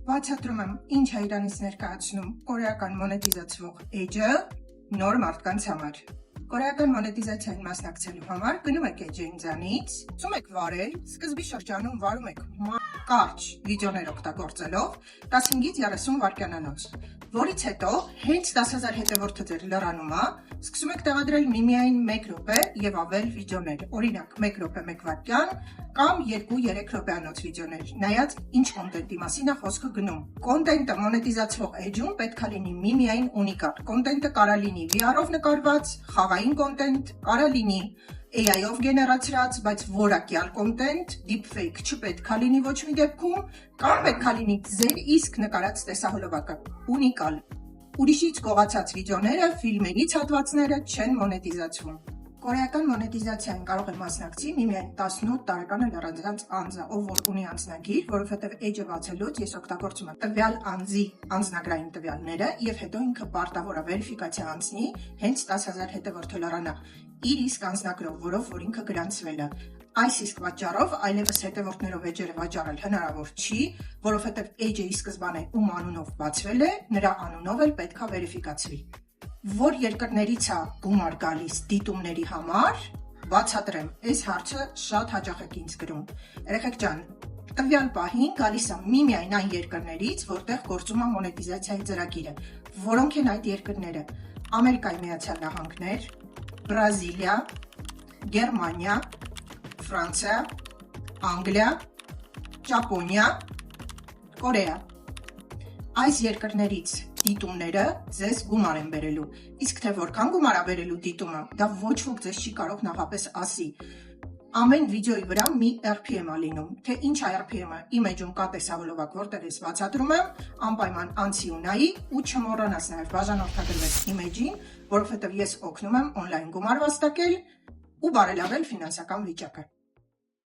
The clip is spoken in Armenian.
Բացատրում եմ, ինչ է Իրանից ներկայացնում կորեական մոնետիզացվող էջը նոր մարդկանց համար։ Կորեական մոնետիզացիային մասնակցելու համար գնում եք էջը ինձանից, ցում եք վարել, սկզբի շրջանում վարում եք կարճ վիդեոներ օգտագործելով 15-ից 30 վայրկյանանոց, որից հետո հենց 10,000 հետևորդը ձեր լրանում է, սկսում եք տեղադրել միմիայն 1 րոպե եւ ավել վիդեոներ, օրինակ 1 րոպե 1 վայրկյան կամ 2-3 րոպեանոց վիդեոներ, նայած ինչ կոնտենտի մասին է խոսքը գնում։ Կոնտենտը մոնետիզացվող էջում պետք է լինի միմիայն ունիկալ։ Կոնտենտը կարա լինի VR-ով նկարված, խաղային կոնտենտ, կարա լինի AI-ով գեներացրած, բայց որակյալ կոնտենտ, deepfake չպետք է լինի ոչ մի դեպքում, կամ պետք է լինի ձեր իսկ նկարած տեսահոլովակը, ունիկալ։ Ուրիշից գողացած վիդեոները, ֆիլմերից հատվածները չեն մոնետիզացվում։ Կորեական մոնետիզացիային կարող է մասնակցի միմիայն 18 տարեկան առանձնանց անձը, ով որ ունի անձնագիր, որովհետև էջը բացելուց ես օգտագործում եմ տվյալ անձի անձնագրային տվյալները եւ հետո ինքը պարտավոր է վերիֆիկացիա անցնի, հենց 10,000 հետևորդը լրանա իր իսկ անձնագրով, որով որ ինքը գրանցվել է։ Այս իսկ պատճառով այլևս հետևորդներով էջերը վաճառել հնարավոր չի, որովհետև էջը ի սկզբանե ում անունով բացվել է, նրա անունով էլ պետք է վերիֆիկացվի։ Որ երկրներից է գումար գալիս դիտումների համար, բացատրեմ, այս հարցը շատ հաճախ եք ինձ գրում։ Երեխեք ջան, տվյալ պահին գալիս է միմիայն այն երկրներից, որտեղ գործում է մոնետիզացիայի ծրագիրը, որոնք են այդ երկրները՝ Ամերիկայի Միացյալ Նահանգներ, Բրազիլիա, Գերմանիա, Ֆրանսիա, Անգլիա, Ճապոնիա, Կորեա։ Այս երկրներից դիտումները ձեզ գումար են բերելու, իսկ թե որքան գումար է բերելու դիտումը, դա ոչ ոք ձեզ չի կարող նախապես ասի։ Ամեն վիդեոյի վրա մի RPM է լինում, թե ինչ է RPM-ը, իմ էջում կա տեսահոլովակ, որտեղ ես բացատրում եմ, անպայման անցի ու նայի ու չմոռանաս նաև բաժանորդագրվեց իմ էջին, որովհետև ես օգնում եմ օնլայն գումար վաստակել ու բարելավել ֆինանսական վիճակը։